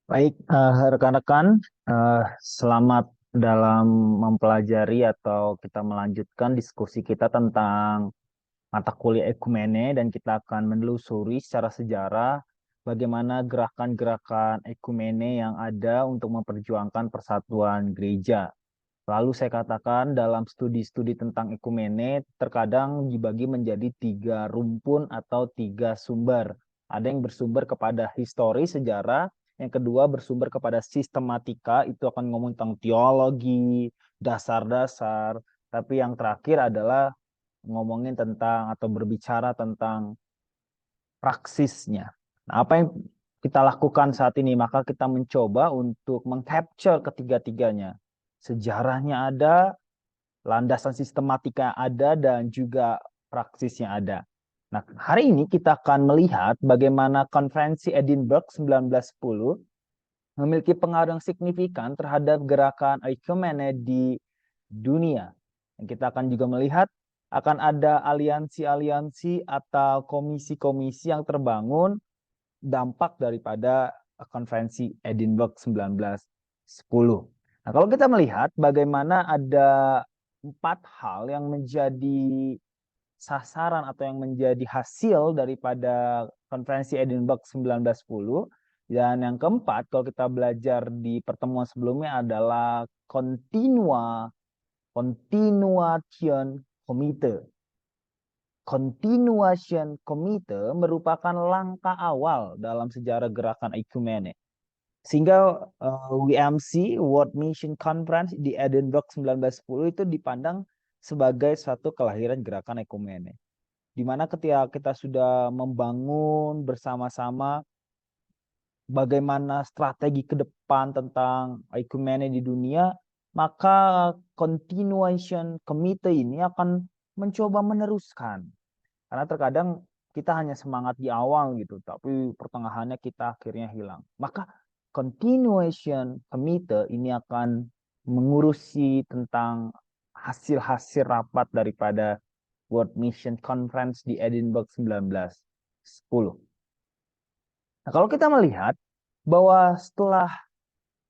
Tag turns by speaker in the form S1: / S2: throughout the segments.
S1: Baik, rekan-rekan, selamat dalam mempelajari atau kita melanjutkan diskusi kita tentang mata kuliah ekumene dan kita akan menelusuri secara sejarah bagaimana gerakan-gerakan ekumene yang ada untuk memperjuangkan persatuan gereja. Lalu saya katakan dalam studi-studi tentang ekumene terkadang dibagi menjadi tiga rumpun atau tiga sumber. Ada yang bersumber kepada histori sejarah, yang kedua bersumber kepada sistematika, itu akan ngomong tentang teologi, dasar-dasar, tapi yang terakhir adalah ngomongin tentang atau berbicara tentang praksisnya. Nah, apa yang kita lakukan saat ini? Maka kita mencoba untuk mengcapture ketiga-tiganya. Sejarahnya ada, landasan sistematika ada, dan juga praksisnya ada. Nah, hari ini kita akan melihat bagaimana konferensi Edinburgh 1910 memiliki pengaruh yang signifikan terhadap gerakan ekumene di dunia. Dan kita akan juga melihat akan ada aliansi-aliansi atau komisi-komisi yang terbangun dampak daripada konferensi Edinburgh 1910. Nah, kalau kita melihat bagaimana ada empat hal yang menjadi sasaran atau yang menjadi hasil daripada konferensi Edinburgh 1910. Dan yang keempat, kalau kita belajar di pertemuan sebelumnya adalah continuation committee. Continuation Committee merupakan langkah awal dalam sejarah gerakan ekumene. Sehingga WMC, World Mission Conference di Edinburgh 1910 itu dipandang sebagai suatu kelahiran gerakan ekumene. Di mana ketika kita sudah membangun bersama-sama bagaimana strategi ke depan tentang ekumene di dunia, maka Continuation Committee ini akan mencoba meneruskan. Karena terkadang kita hanya semangat di awal gitu, tapi pertengahannya kita akhirnya hilang. Maka Continuation Committee ini akan mengurusi tentang hasil-hasil rapat daripada World Mission Conference di Edinburgh 1910. Nah, kalau kita melihat bahwa setelah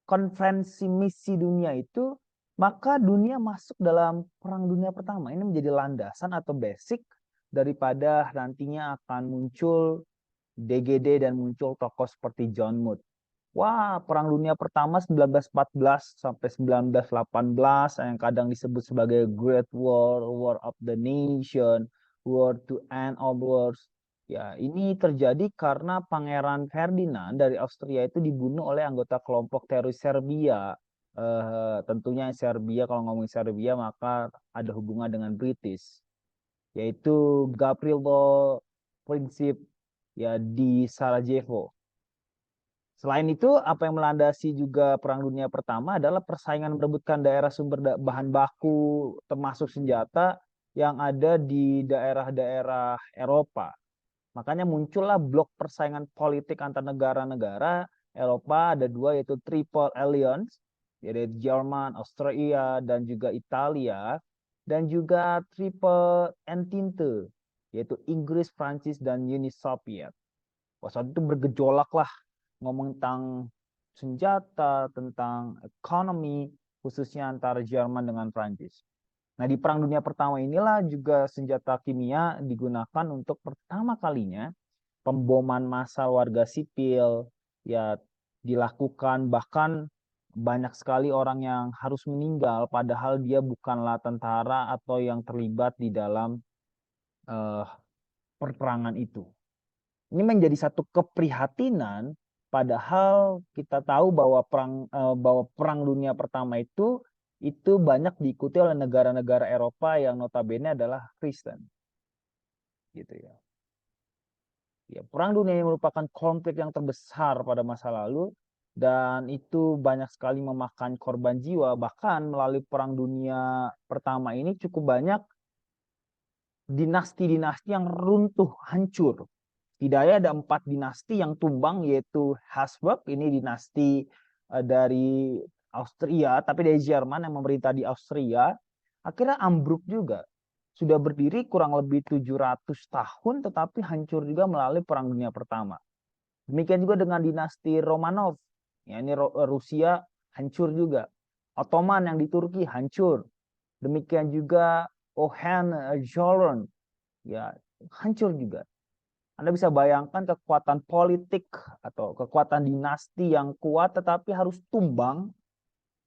S1: konferensi misi dunia itu, maka dunia masuk dalam Perang Dunia Pertama. Ini menjadi landasan atau basic daripada nantinya akan muncul DGD dan muncul tokoh seperti John Mood. Wah, Perang Dunia Pertama 1914 sampai 1918 yang kadang disebut sebagai Great War, War of the Nation, War to End All Wars. Ya, ini terjadi karena Pangeran Ferdinand dari Austria itu dibunuh oleh anggota kelompok teroris Serbia. Tentunya Serbia, kalau ngomong Serbia maka ada hubungan dengan British, yaitu Gavrilo Princip ya di Sarajevo. Selain itu, apa yang melandasi juga Perang Dunia Pertama adalah persaingan merebutkan daerah sumber bahan baku, termasuk senjata yang ada di daerah-daerah Eropa. Makanya muncullah blok persaingan politik antar negara-negara Eropa, ada dua, yaitu Triple Alliance, yaitu Jerman, Austria, dan juga Italia, dan juga Triple Entente, yaitu Inggris, Prancis, dan Uni Soviet. Wah, saat itu bergejolak lah ngomong tentang senjata, tentang ekonomi, khususnya antara Jerman dengan Prancis. Nah, di Perang Dunia Pertama inilah juga senjata kimia digunakan untuk pertama kalinya pemboman massal warga sipil ya dilakukan, bahkan banyak sekali orang yang harus meninggal padahal dia bukanlah tentara atau yang terlibat di dalam eh, perperangan itu. Ini menjadi satu keprihatinan, padahal kita tahu bahwa perang dunia pertama itu banyak diikuti oleh negara-negara Eropa yang notabene adalah Kristen, gitu ya. Ya, perang dunia ini merupakan konflik yang terbesar pada masa lalu dan itu banyak sekali memakan korban jiwa. Bahkan melalui perang dunia pertama ini cukup banyak dinasti-dinasti yang runtuh, hancur. Setidaknya ada 4 dinasti yang tumbang, yaitu Habsburg, ini dinasti dari Austria, tapi dari Jerman yang memerintah di Austria. Akhirnya ambruk juga. Sudah berdiri kurang lebih 700 tahun, tetapi hancur juga melalui Perang Dunia Pertama. Demikian juga dengan dinasti Romanov. Ya, ini Rusia hancur juga. Ottoman yang di Turki hancur. Demikian juga Hohenzollern, ya hancur juga. Anda bisa bayangkan kekuatan politik atau kekuatan dinasti yang kuat tetapi harus tumbang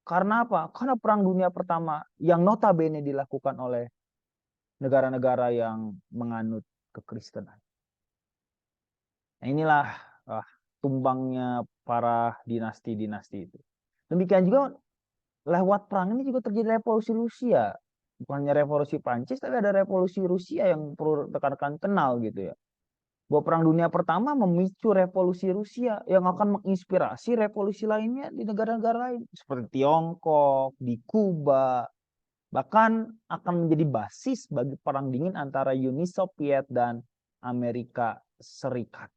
S1: karena apa? Karena Perang Dunia Pertama yang notabene dilakukan oleh negara-negara yang menganut kekristenan. Nah, inilah tumbangnya para dinasti-dinasti itu. Demikian juga lewat perang ini juga terjadi revolusi Rusia. Bukan hanya revolusi Prancis, tapi ada revolusi Rusia yang perlu rekan-rekan kenal gitu ya. Bahwa Perang Dunia Pertama memicu revolusi Rusia yang akan menginspirasi revolusi lainnya di negara-negara lain. Seperti Tiongkok, di Kuba. Bahkan akan menjadi basis bagi perang dingin antara Uni Soviet dan Amerika Serikat.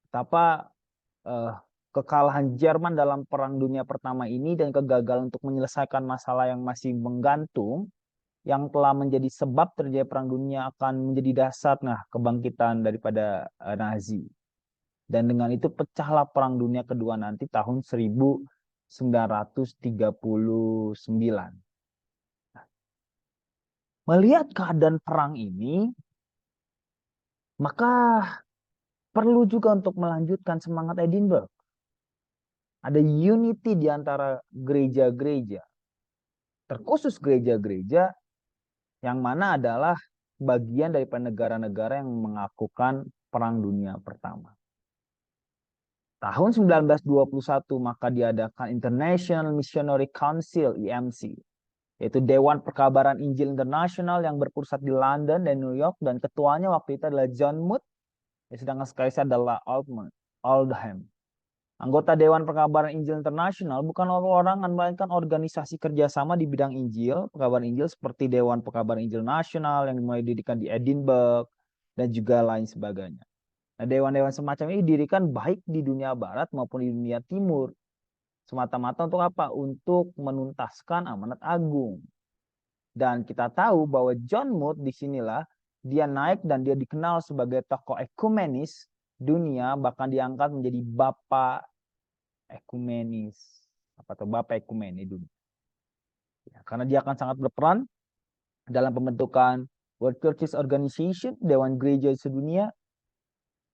S1: Betapa kekalahan Jerman dalam Perang Dunia Pertama ini dan kegagalan untuk menyelesaikan masalah yang masih menggantung yang telah menjadi sebab terjadi Perang Dunia akan menjadi dasar kebangkitan daripada Nazi. Dan dengan itu pecahlah Perang Dunia Kedua nanti tahun 1939. Melihat keadaan perang ini, maka perlu juga untuk melanjutkan semangat Edinburgh. Ada unity di antara gereja-gereja, terkhusus gereja-gereja yang mana adalah bagian daripada negara-negara yang melakukan Perang Dunia Pertama. Tahun 1921 maka diadakan International Missionary Council (IMC), yaitu Dewan Perkabaran Injil Internasional yang berpusat di London dan New York, dan ketuanya waktu itu adalah John Mood, sedangkan sekretarisnya adalah Oldham. Anggota Dewan Perkabaran Injil Internasional bukan orang-orang, melainkan organisasi kerjasama di bidang Injil, perkabaran Injil seperti Dewan Perkabaran Injil Nasional yang dimulai didirikan di Edinburgh dan juga lain sebagainya. Nah, dewan-dewan semacam ini didirikan baik di dunia barat maupun di dunia timur. Semata-mata untuk apa? Untuk menuntaskan amanat agung. Dan kita tahu bahwa John Mood disinilah dia naik dan dia dikenal sebagai tokoh ekumenis dunia, bahkan diangkat menjadi bapak ekumenis atau bapak ekumene dunia. Ya, karena dia akan sangat berperan dalam pembentukan World Churches Organization, Dewan Gereja Sedunia.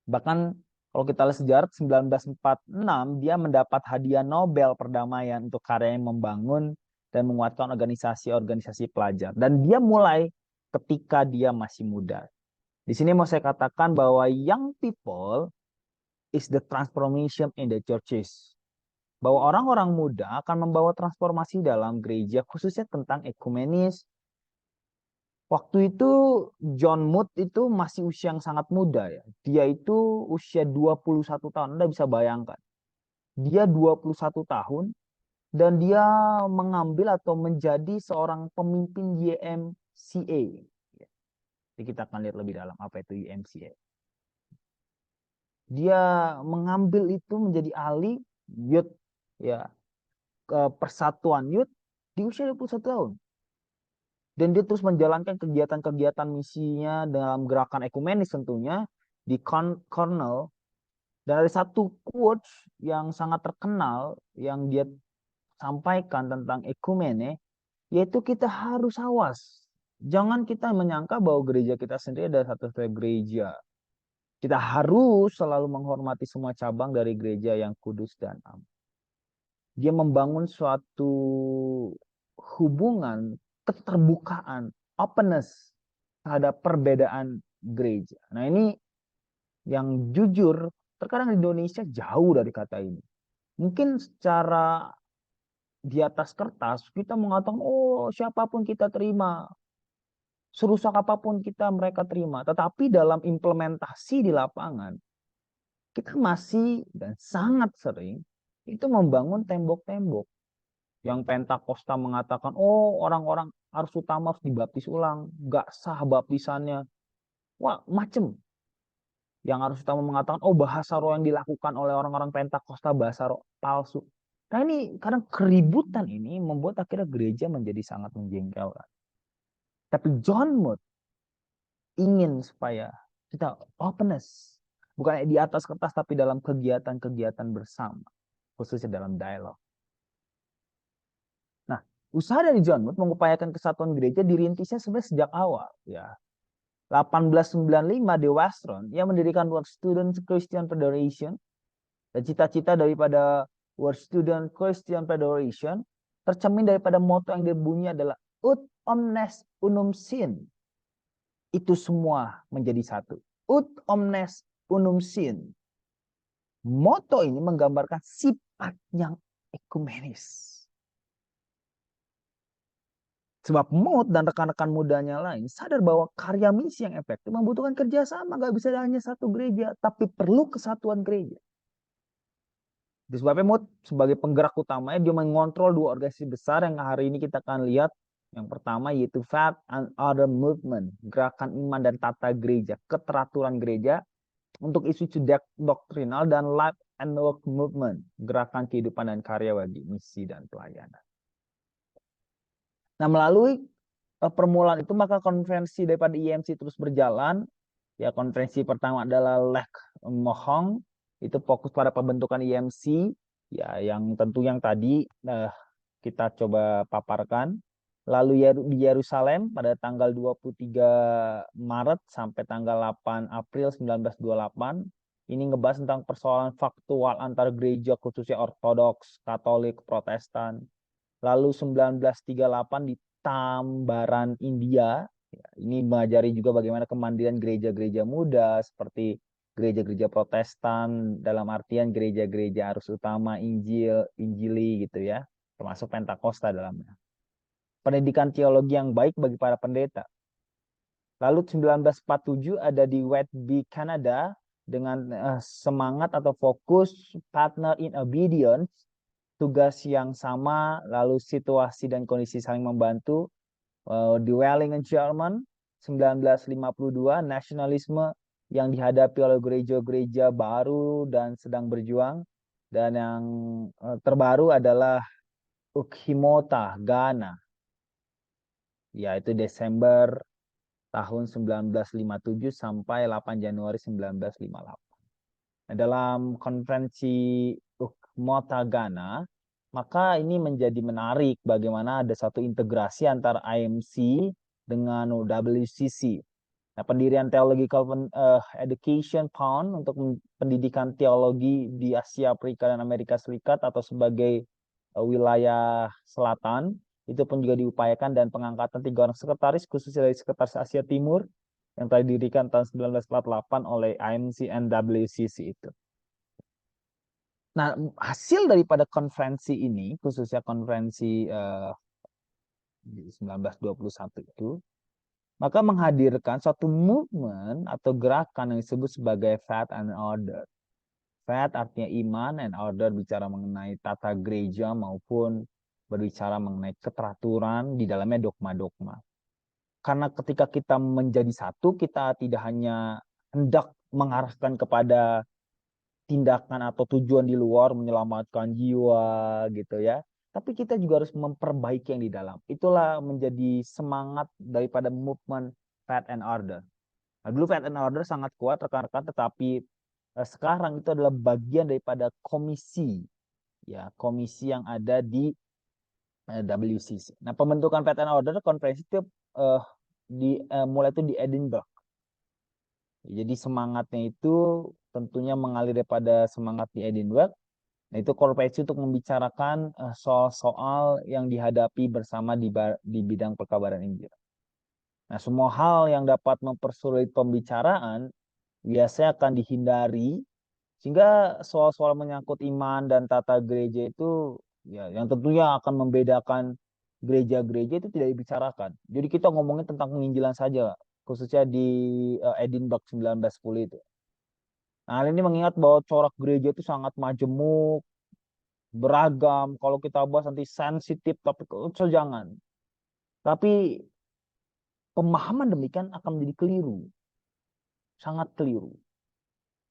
S1: Bahkan kalau kita lihat sejarah 1946 dia mendapat hadiah Nobel perdamaian untuk karyanya membangun dan menguatkan organisasi-organisasi pelajar. Dan dia mulai ketika dia masih muda. Di sini mau saya katakan bahwa young people is the transformation in the churches. Bahwa orang-orang muda akan membawa transformasi dalam gereja, khususnya tentang ekumenis. Waktu itu John Mood itu masih usia yang sangat muda ya. Dia itu usia 21 tahun. Anda bisa bayangkan. Dia 21 tahun dan dia mengambil atau menjadi seorang pemimpin YMCA. Jadi kita akan lihat lebih dalam apa itu YMCA. Dia mengambil itu menjadi ahli youth ya, persatuan youth di usia 21 tahun. Dan dia terus menjalankan kegiatan-kegiatan misinya dalam gerakan ekumenis tentunya di Cornell. Dan ada satu quotes yang sangat terkenal yang dia sampaikan tentang ekumene, yaitu kita harus awas. Jangan kita menyangka bahwa gereja kita sendiri adalah satu-satunya gereja. Kita harus selalu menghormati semua cabang dari gereja yang kudus dan am. Dia membangun suatu hubungan keterbukaan, openness terhadap perbedaan gereja. Nah, ini yang jujur terkadang di Indonesia jauh dari kata ini. Mungkin secara di atas kertas kita mengatakan, oh siapapun kita terima, serusak apapun kita mereka terima. Tetapi dalam implementasi di lapangan, kita masih dan sangat sering itu membangun tembok-tembok. Yang Pentakosta mengatakan, oh orang-orang harus utama harus dibaptis ulang, gak sah baptisannya. Wah, macem. Yang harus utama mengatakan, oh bahasa roh yang dilakukan oleh orang-orang Pentakosta bahasa roh palsu. Nah ini kadang keributan ini membuat akhirnya gereja menjadi sangat menjengkelkan. Tapi John Mood ingin supaya kita openness. Bukan di atas kertas tapi dalam kegiatan-kegiatan bersama. khususnya dalam dialog. Nah, usaha dari John Moody mengupayakan kesatuan gereja dirintisnya sebenarnya sejak awal, ya. 1895 di Westron, ia mendirikan World Student Christian Federation, dan cita-cita daripada World Student Christian Federation tercermin daripada moto yang berbunyi adalah Ut omnes unum sin. Itu semua menjadi satu. Ut omnes unum sin. Moto ini menggambarkan sifat yang ekumenis. Sebab Mood dan rekan-rekan mudanya lain sadar bahwa karya misi yang efektif membutuhkan kerjasama. Gak bisa hanya satu gereja, tapi perlu kesatuan gereja. Di sebabnya Mood sebagai penggerak utamanya, dia mengontrol dua organisasi besar yang hari ini kita akan lihat. Yang pertama yaitu Faith and Order Movement, gerakan iman dan tata gereja, keteraturan gereja untuk isu-isu doktrinal, dan Life and Work Movement, gerakan kehidupan dan karya bagi misi dan pelayanan. Nah, melalui permulaan itu maka konferensi daripada IMC terus berjalan. Ya, konferensi pertama adalah Lek Mohong, itu fokus pada pembentukan IMC, ya, yang tentu yang tadi kita coba paparkan. Lalu di Yerusalem pada tanggal 23 Maret sampai tanggal 8 April 1928. Ini ngebahas tentang persoalan faktual antar gereja khususnya Ortodoks, Katolik, Protestan. Lalu 1938 di Tambaran, India. Ya, ini mengajari juga bagaimana kemandirian gereja-gereja muda seperti gereja-gereja Protestan, dalam artian gereja-gereja arus utama Injili gitu ya, termasuk Pentakosta dalamnya. Pendidikan teologi yang baik bagi para pendeta. Lalu 1947 ada di Whitby, Kanada, dengan semangat atau fokus Partner in Obedience, tugas yang sama, lalu situasi dan kondisi saling membantu. Di Wellingen, Jerman, 1952, nasionalisme yang dihadapi oleh gereja-gereja baru dan sedang berjuang. Dan yang terbaru adalah Ukhimota, Ghana, yaitu Desember tahun 1957 sampai 8 Januari 1958. Nah, dalam konferensi Ukhimota, Ghana, maka ini menjadi menarik bagaimana ada satu integrasi antara IMC dengan WCC. Nah, pendirian Theological Education Fund untuk pendidikan teologi di Asia, Afrika, dan Amerika Serikat atau sebagai wilayah selatan, itu pun juga diupayakan, dan pengangkatan 3 orang sekretaris khususnya dari Sekretaris Asia Timur yang tadi didirikan tahun 1948 oleh IMC and WCC itu. Nah, hasil daripada konferensi ini, khususnya konferensi 1921 itu, maka menghadirkan suatu movement atau gerakan yang disebut sebagai Faith and Order. Faith artinya iman, and order bicara mengenai tata gereja maupun berbicara mengenai keteraturan di dalamnya dogma-dogma. Karena ketika kita menjadi satu, kita tidak hanya hendak mengarahkan kepada tindakan atau tujuan di luar menyelamatkan jiwa gitu ya, tapi kita juga harus memperbaiki yang di dalam. Itulah menjadi semangat daripada movement Faith and Order. Nah, dulu Faith and Order sangat kuat rekan-rekan, tetapi sekarang itu adalah bagian daripada komisi, ya, komisi yang ada di WCC. Nah, pembentukan Faith and Order konferensi itu mulai itu di Edinburgh. Jadi semangatnya itu tentunya mengalir daripada semangat di Edinburgh. Nah, itu konferensi untuk membicarakan soal-soal yang dihadapi bersama di bidang perkabaran Injil. Nah, semua hal yang dapat mempersulit pembicaraan biasanya akan dihindari, sehingga soal-soal menyangkut iman dan tata gereja itu ya yang tentunya akan membedakan gereja-gereja itu tidak dibicarakan. Jadi kita ngomongin tentang penginjilan saja, khususnya di Edinburgh 1910 itu. Nah, hal ini mengingat bahwa corak gereja itu sangat majemuk, beragam. Kalau kita bahas nanti sensitif, tapi jangan. Tapi pemahaman demikian akan menjadi keliru. Sangat keliru.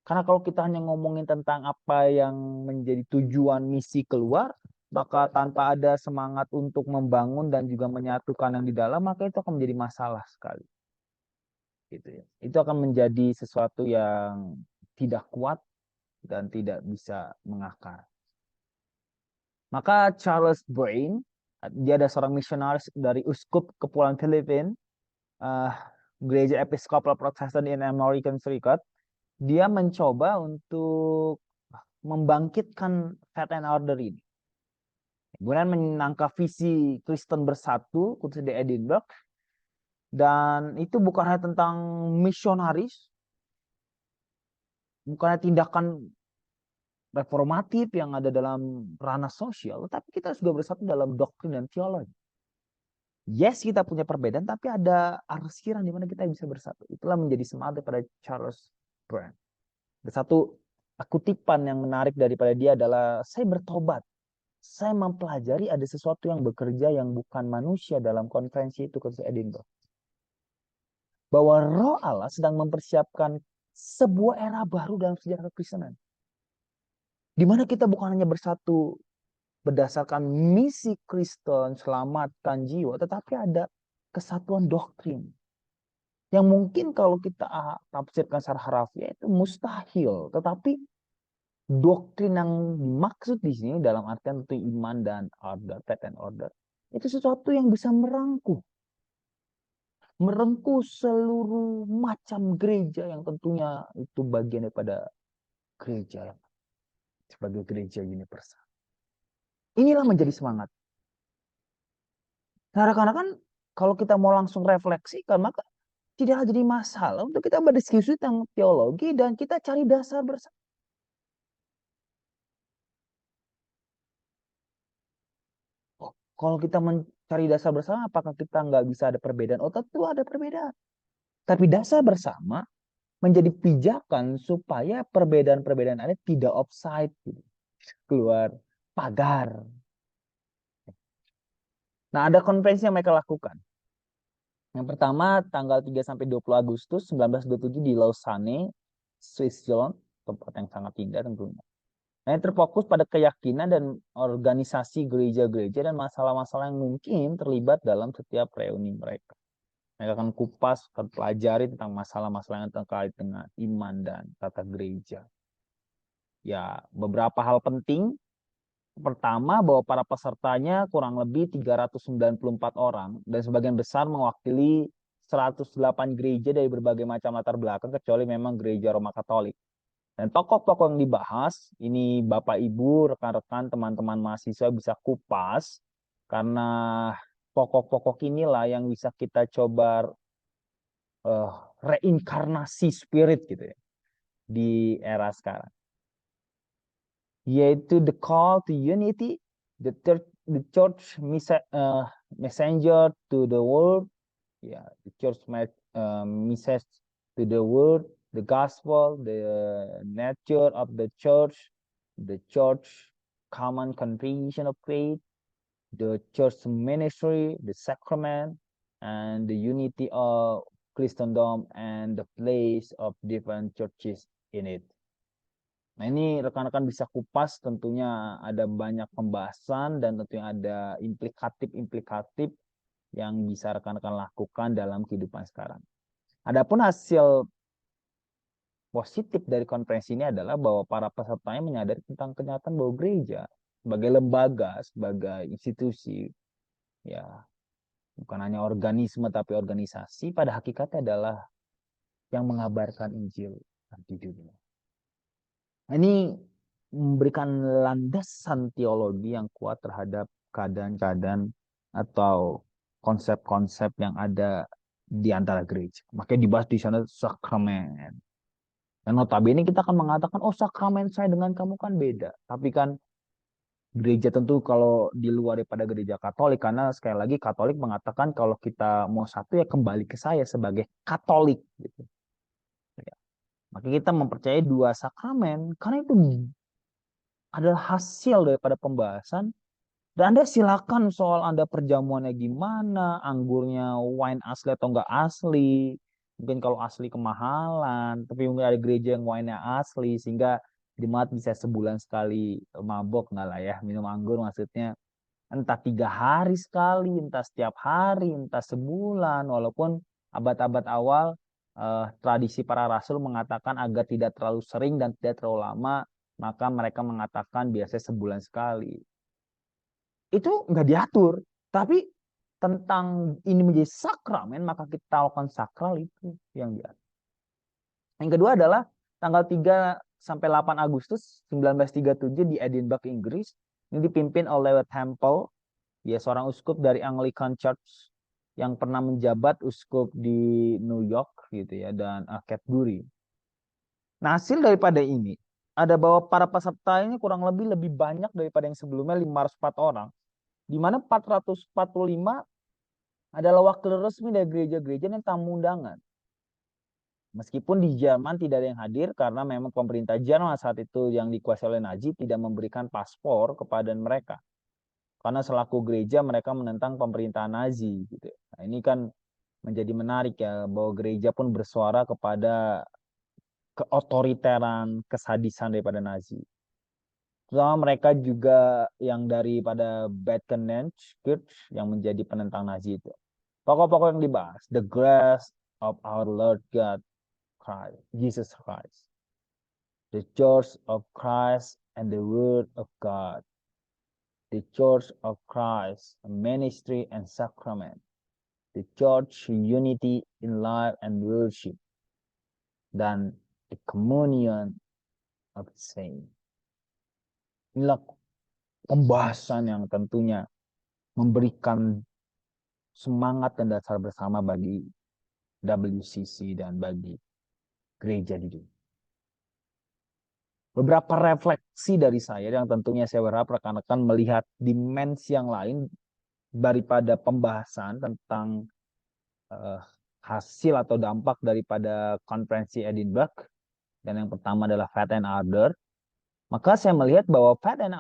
S1: Karena kalau kita hanya ngomongin tentang apa yang menjadi tujuan misi keluar, maka tanpa ada semangat untuk membangun dan juga menyatukan yang di dalam, maka itu akan menjadi masalah sekali. Gitu ya. Itu akan menjadi sesuatu yang tidak kuat dan tidak bisa mengakar. Maka Charles Brain, dia ada seorang misionaris dari uskup Kepulauan Filipina, uh, gereja Episkopal Protestan di Amerika Serikat. Dia mencoba untuk membangkitkan Faith and Order ini. Kemudian menangkap visi Kristen bersatu, khususnya di Edinburgh. Dan itu bukan hanya tentang misionaris, bukan hanya tindakan reformatif yang ada dalam ranah sosial, tapi kita juga bersatu dalam doktrin dan teologi. Yes, kita punya perbedaan, tapi ada arsiran di mana kita bisa bersatu. Itulah menjadi semangat daripada Charles Brand. Ada satu kutipan yang menarik daripada dia adalah, saya bertobat. Saya mempelajari ada sesuatu yang bekerja yang bukan manusia dalam konferensi itu ke Edinburgh. Bahwa Roh Allah sedang mempersiapkan sebuah era baru dalam sejarah kekristenan. Di mana kita bukan hanya bersatu berdasarkan misi Kristen, selamatkan jiwa, tetapi ada kesatuan doktrin. Yang mungkin kalau kita tafsirkan secara harafiah itu mustahil. Tetapi doktrin yang dimaksud di sini dalam artian tentu iman dan order, faith and order, itu sesuatu yang bisa merengkuh seluruh macam gereja yang tentunya itu bagian daripada gereja sebagai gereja universal. Inilah menjadi semangat. Nah, rekan-rekan, kalau kita mau langsung refleksikan, maka tidak jadi masalah untuk kita berdiskusi tentang teologi dan kita cari dasar bersama. Oh, kalau kita mencari dasar bersama, apakah kita nggak bisa ada perbedaan? Oh, tentu ada perbedaan. Tapi dasar bersama menjadi pijakan supaya perbedaan-perbedaan ada tidak offside, gitu. Keluar pagar. Nah, ada konferensi yang mereka lakukan. Yang pertama tanggal 3 sampai 20 Agustus 1927 di Lausanne, Switzerland, tempat yang sangat indah tentunya. Nah, yang terfokus pada keyakinan dan organisasi gereja-gereja dan masalah-masalah yang mungkin terlibat dalam setiap reuni mereka. Mereka akan kupas, akan pelajari tentang masalah-masalah yang terkait dengan iman dan tata gereja. Ya, beberapa hal penting. Pertama, bahwa para pesertanya kurang lebih 394 orang dan sebagian besar mewakili 108 gereja dari berbagai macam latar belakang kecuali memang gereja Roma Katolik. Dan tokoh-tokoh yang dibahas, ini Bapak Ibu, rekan-rekan, teman-teman mahasiswa bisa kupas karena pokok-pokok inilah yang bisa kita coba reinkarnasi spirit gitu ya di era sekarang. Yaitu the call to unity, the church messenger to the world, ya, the church message to the world, the gospel, the nature of the church common confession of faith, the church ministry, the sacrament, and the unity of Christendom and the place of different churches in it. Nah, ini rekan-rekan bisa kupas, tentunya ada banyak pembahasan dan tentunya ada implikatif-implikatif yang bisa rekan-rekan lakukan dalam kehidupan sekarang. Adapun hasil positif dari konferensi ini adalah bahwa para pesertanya menyadari tentang kenyataan bahwa gereja sebagai lembaga, sebagai institusi, ya bukan hanya organisme tapi organisasi, pada hakikatnya adalah yang mengabarkan Injil di dunia. Ini memberikan landasan teologi yang kuat terhadap keadaan-keadaan atau konsep-konsep yang ada di antara gereja. Makanya dibahas di sana sakramen. Dan notabene kita akan mengatakan, oh sakramen saya dengan kamu kan beda. Tapi kan gereja tentu kalau di luar daripada gereja Katolik, karena sekali lagi Katolik mengatakan kalau kita mau satu ya kembali ke saya sebagai Katolik. Gitu. Ya. Maka kita mempercayai dua sakramen, karena itu adalah hasil daripada pembahasan. Dan Anda silakan soal Anda perjamuannya gimana, anggurnya wine asli atau enggak asli. Mungkin kalau asli kemahalan, tapi mungkin ada gereja yang wine-nya asli, sehingga jemaat bisa sebulan sekali mabok, enggak lah ya, minum anggur maksudnya. Entah 3 hari sekali, entah setiap hari, entah sebulan, walaupun abad-abad awal tradisi para rasul mengatakan agar tidak terlalu sering dan tidak terlalu lama, maka mereka mengatakan biasanya sebulan sekali. itu nggak diatur. Tapi tentang ini menjadi sakramen, maka kita lakukan sakral itu yang diatur. Yang kedua adalah tanggal 3 sampai 8 Agustus 1937 di Edinburgh, Inggris. Ini dipimpin oleh Temple, dia seorang uskup dari Anglican Church yang pernah menjabat uskup di New York gitu ya, dan Canterbury. Nah, hasil daripada ini ada bahwa para peserta ini kurang lebih banyak daripada yang sebelumnya, 504 orang, di mana 445 adalah wakil resmi dari gereja-gereja dan tamu undangan. Meskipun di Jerman tidak ada yang hadir karena memang pemerintah Jerman saat itu yang dikuasai oleh Nazi tidak memberikan paspor kepada mereka. Karena selaku gereja mereka menentang pemerintahan Nazi gitu. Nah, ini kan menjadi menarik ya, bahwa gereja pun bersuara kepada keotoriteran, kesadisan daripada Nazi. Terutama mereka juga yang daripada Badenach Church yang menjadi penentang Nazi itu. Pokok-pokok yang dibahas, the grace of our Lord God Christ, Jesus Christ, the Church of Christ and the Word of God, the Church of Christ, ministry and sacrament, the Church unity in life and worship, dan the communion of saints. Inilah pembahasan yang tentunya memberikan semangat dan dasar bersama bagi WCC dan bagi gereja di dunia. Beberapa refleksi dari saya yang tentunya saya berharap rekan-rekan melihat dimensi yang lain daripada pembahasan tentang hasil atau dampak daripada konferensi Edinburgh. Dan yang pertama adalah Faith and Order. Maka saya melihat bahwa Faith and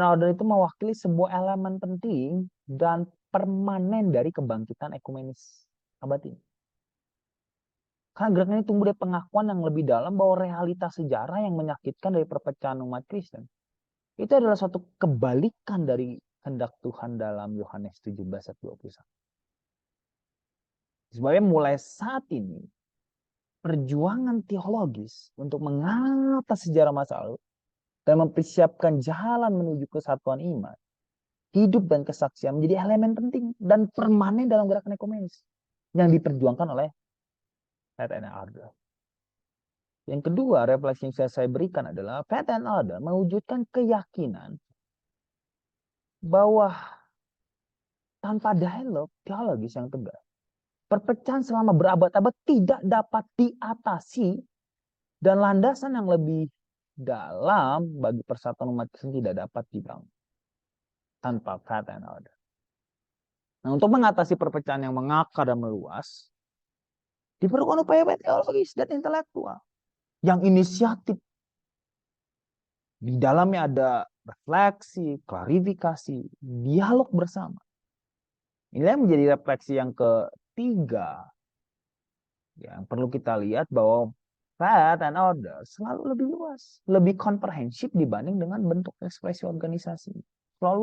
S1: Order itu mewakili sebuah elemen penting dan permanen dari kebangkitan ekumenis abad ini. Karena gerakan ini tumbuh dari pengakuan yang lebih dalam bahwa realitas sejarah yang menyakitkan dari perpecahan umat Kristen itu adalah suatu kebalikan dari kehendak Tuhan dalam Yohanes 17 ayat 21. Sebabnya mulai saat ini perjuangan teologis untuk mengangkat sejarah masa lalu dan mempersiapkan jalan menuju kesatuan iman, hidup dan kesaksian menjadi elemen penting dan permanen dalam gerakan ekumenis yang diperjuangkan oleh Faith and Order. Yang kedua, refleksi yang saya berikan adalah Faith and Order mewujudkan keyakinan bahwa tanpa dialog teologis yang tegas, perpecahan selama berabad-abad tidak dapat diatasi dan landasan yang lebih dalam bagi persatuan umat Kristen tidak dapat dibangun tanpa Faith and Order. Nah, untuk mengatasi perpecahan yang mengakar dan meluas, diperlukan upaya teologis dan intelektual yang inisiatif. Di dalamnya ada refleksi, klarifikasi, dialog bersama. Inilah menjadi refleksi yang ketiga. Yang perlu kita lihat bahwa Faith and Order selalu lebih luas, lebih komprehensif dibanding dengan bentuk ekspresi organisasi. Selalu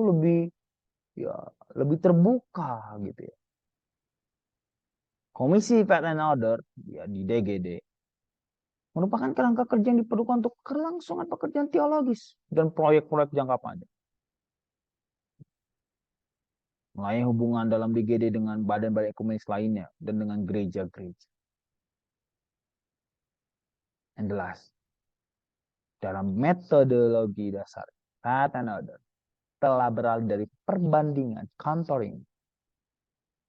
S1: lebih terbuka gitu ya. Komisi Faith and Order ya di DGD merupakan kerangka kerja yang diperlukan untuk kelangsungan pekerjaan teologis dan proyek-proyek jangka panjang. Melayani hubungan dalam DGD dengan badan-badan ekumenis lainnya dan dengan gereja-gereja. And the last, dalam metodologi dasar Faith and Order telah beralih dari perbandingan, counterpoint,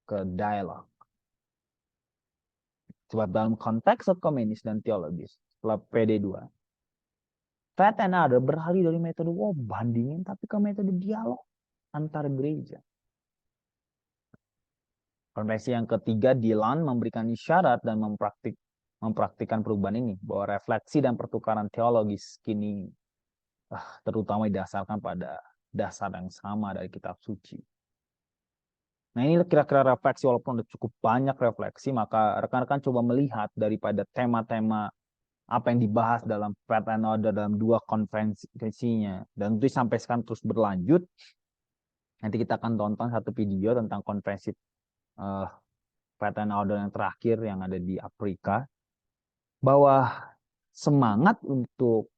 S1: ke dialog. Sebab dalam konteks ekumenis dan teologis, setelah PD2, Faith and Order beralih dari metode bandingin, tapi ke metode dialog antar gereja. Konferensi yang ketiga, Dillon memberikan isyarat dan mempraktikkan perubahan ini, bahwa refleksi dan pertukaran teologis kini terutama didasarkan pada dasar yang sama dari kitab suci. Nah, ini kira-kira refleksi, walaupun ada cukup banyak refleksi, maka rekan-rekan coba melihat daripada tema-tema apa yang dibahas dalam Faith and Order dalam dua konferensinya. Dan itu sampai sekarang terus berlanjut. Nanti kita akan tonton satu video tentang konferensi Faith and Order yang terakhir yang ada di Afrika. Bahwa semangat untuk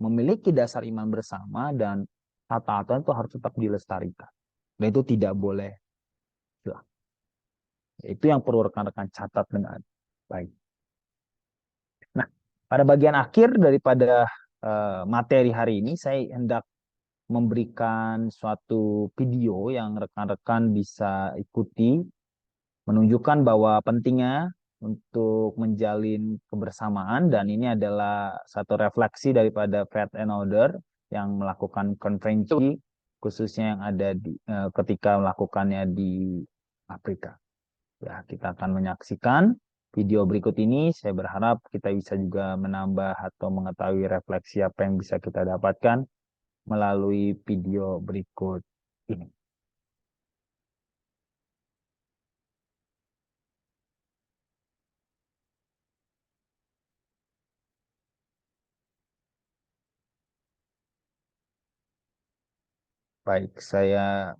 S1: memiliki dasar iman bersama dan tata-tata itu harus tetap dilestarikan. Dan itu tidak boleh hilang. Itu yang perlu rekan-rekan catat dengan baik. Nah, pada bagian akhir daripada materi hari ini, saya hendak memberikan suatu video yang rekan-rekan bisa ikuti, menunjukkan bahwa pentingnya untuk menjalin kebersamaan, dan ini adalah satu refleksi daripada Faith and Order yang melakukan konferensi khususnya yang ada ketika melakukannya di Afrika. Ya, kita akan menyaksikan video berikut ini. Saya berharap kita bisa juga menambah atau mengetahui refleksi apa yang bisa kita dapatkan melalui video berikut ini. Baik, saya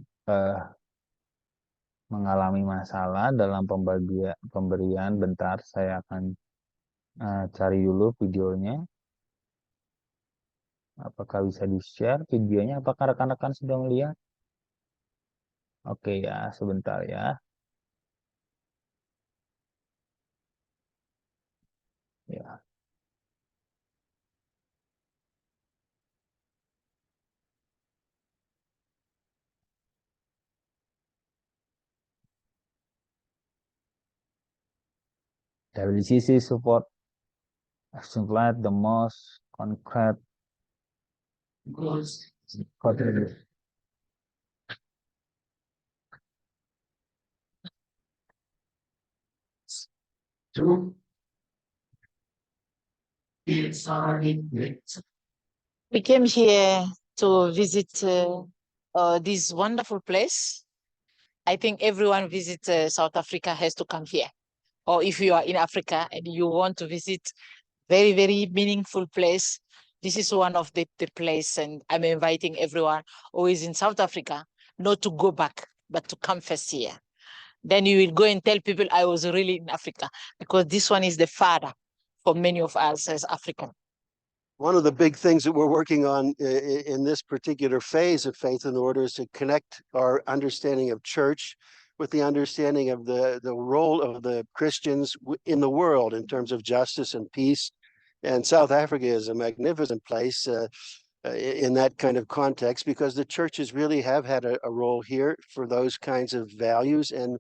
S1: mengalami masalah dalam pemberian. Bentar, saya akan cari dulu videonya. Apakah bisa di-share videonya? Apakah rekan-rekan sudah melihat? Oke ya, sebentar ya. Ya. WCC support action plan the most concrete contribution.
S2: We came here to visit this wonderful place. I think everyone visit South Africa has to come here. Or if you are in Africa and you want to visit very, very meaningful place, this is one of the place. And I'm inviting everyone who is in South Africa not to go back, but to come first here. Then you will go and tell people I was really in Africa, because this one is the father for many of us as Africans.
S3: One of the big things that we're working on in this particular phase of Faith and Order is to connect our understanding of church with the understanding of the role of the Christians in the world in terms of justice and peace. And South Africa is a magnificent place in that kind of context, because the churches really have had a role here for those kinds of values. And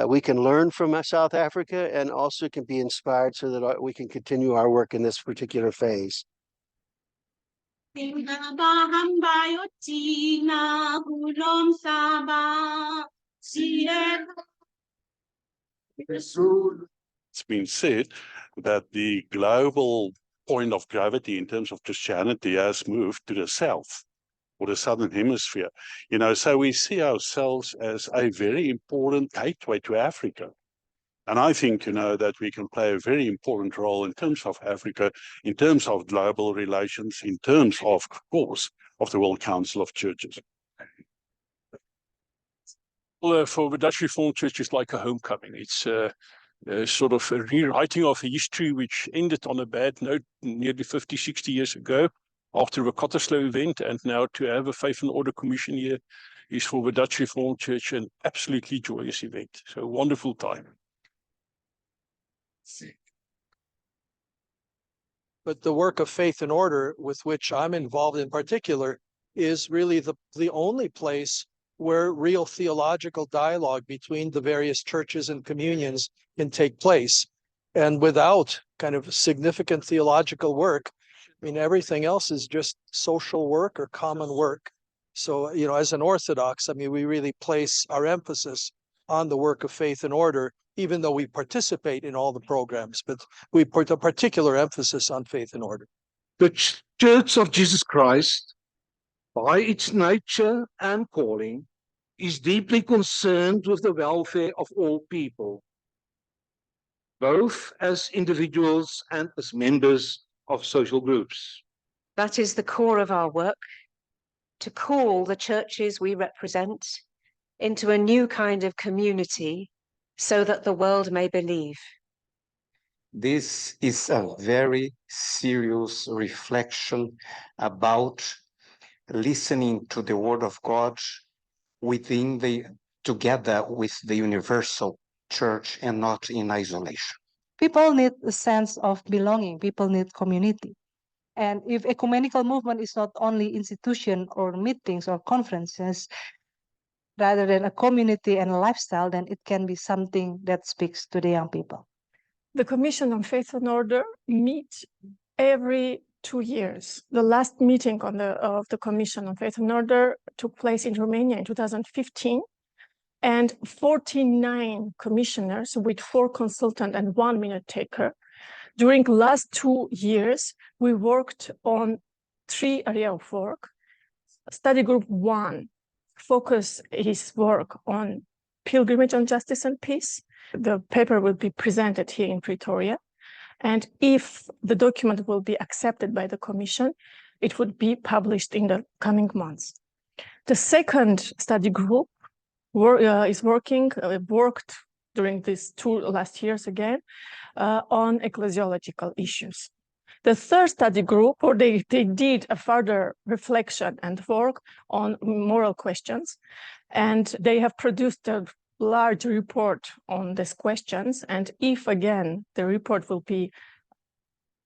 S3: we can learn from South Africa and also can be inspired so that we can continue our work in this particular phase.
S4: It's been said that the global point of gravity in terms of Christianity has moved to the south, or the southern hemisphere. You know, so we see ourselves as a very important gateway to Africa. And I think, you know, that we can play a very important role in terms of Africa, in terms of global relations, in terms of course, of the World Council of Churches. Well, for the Dutch Reformed Church, it's like a homecoming. It's sort of a rewriting of a history which ended on a bad note nearly 50, 60 years ago after the Kottersloe event. And now to have a Faith and Order Commission here is for the Dutch Reformed Church an absolutely joyous event. So a wonderful time.
S5: But the work of Faith and Order, with which I'm involved in particular, is really the only place where real theological dialogue between the various churches and communions can take place. And without kind of significant theological work, I mean, everything else is just social work or common work. So, you know, as an Orthodox, I mean, we really place our emphasis on the work of Faith and Order, even though we participate in all the programs, but we put a particular emphasis on Faith and Order.
S6: The Church of Jesus Christ, by its nature and calling, is deeply concerned with the welfare of all people, both as individuals and as members of social groups.
S7: That is the core of our work, to call the churches we represent into a new kind of community so that the world may believe.
S8: This is a very serious reflection about listening to the word of God together with the universal church and not in isolation.
S9: People need a sense of belonging. People need community. And if ecumenical movement is not only institution or meetings or conferences, rather than a community and a lifestyle, then it can be something that speaks to the young people.
S10: The Commission on Faith and Order meets every 2 years. The last meeting of the Commission on Faith and Order took place in Romania in 2015, and 49 commissioners with 4 consultants and 1 minute taker. During the last 2 years, we worked on 3 areas of work. Study group 1 focused his work on pilgrimage on justice and peace. The paper will be presented here in Pretoria. And if the document will be accepted by the Commission, it would be published in the coming months. The second study group worked during these 2 last years again on ecclesiological issues. The third study group, they did a further reflection and work on moral questions, and they have produced a large report on these questions. And if again the report will be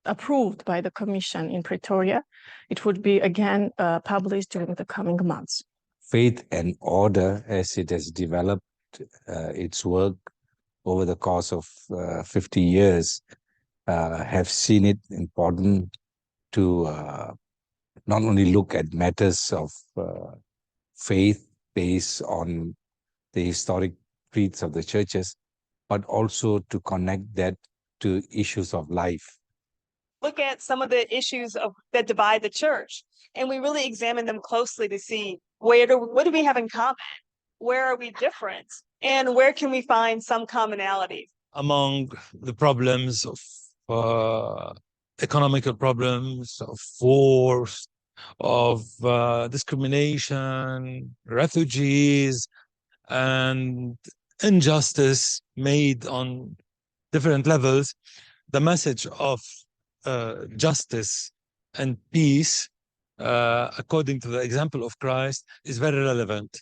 S10: approved by the Commission in Pretoria, it would be again published during the coming months.
S11: Faith and Order, as it has developed its work over the course of 50 years, have seen it important to not only look at matters of faith based on the historic creeds of the churches, but also to connect that to issues of life.
S12: Look at some of the issues that divide the church, and we really examine them closely to see what do we have in common, where are we different, and where can we find some commonalities.
S13: Among the problems of economical problems, of wars, of discrimination, refugees, and injustice made on different levels, the message of justice and peace, according to the example of Christ, is very relevant.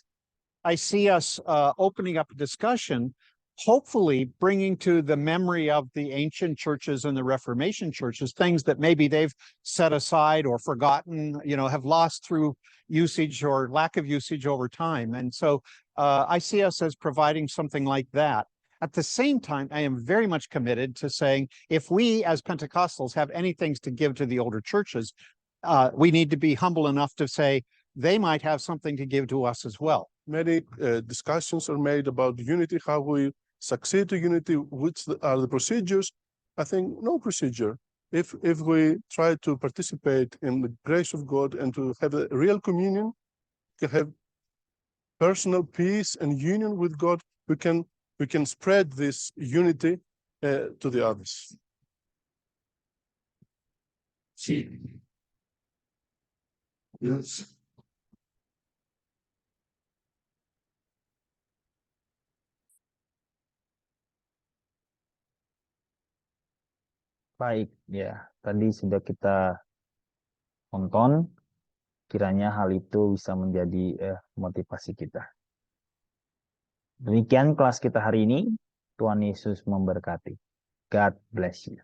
S14: I see us opening up a discussion, hopefully bringing to the memory of the ancient churches and the Reformation churches things that maybe they've set aside or forgotten, have lost through usage or lack of usage over time. And so I see us as providing something like that. At the same time, I am very much committed to saying, if we as Pentecostals have anything to give to the older churches, we need to be humble enough to say they might have something to give to us as well.
S15: Many discussions are made about unity, how we succeed to unity, which are the procedures. I think no procedure. If we try to participate in the grace of God and to have a real communion, to have personal peace and union with God, we can spread this unity to the others. Yes.
S1: Baik, ya. Tadi sudah kita tonton. Kiranya hal itu bisa menjadi motivasi kita. Demikian kelas kita hari ini. Tuhan Yesus memberkati. God bless you.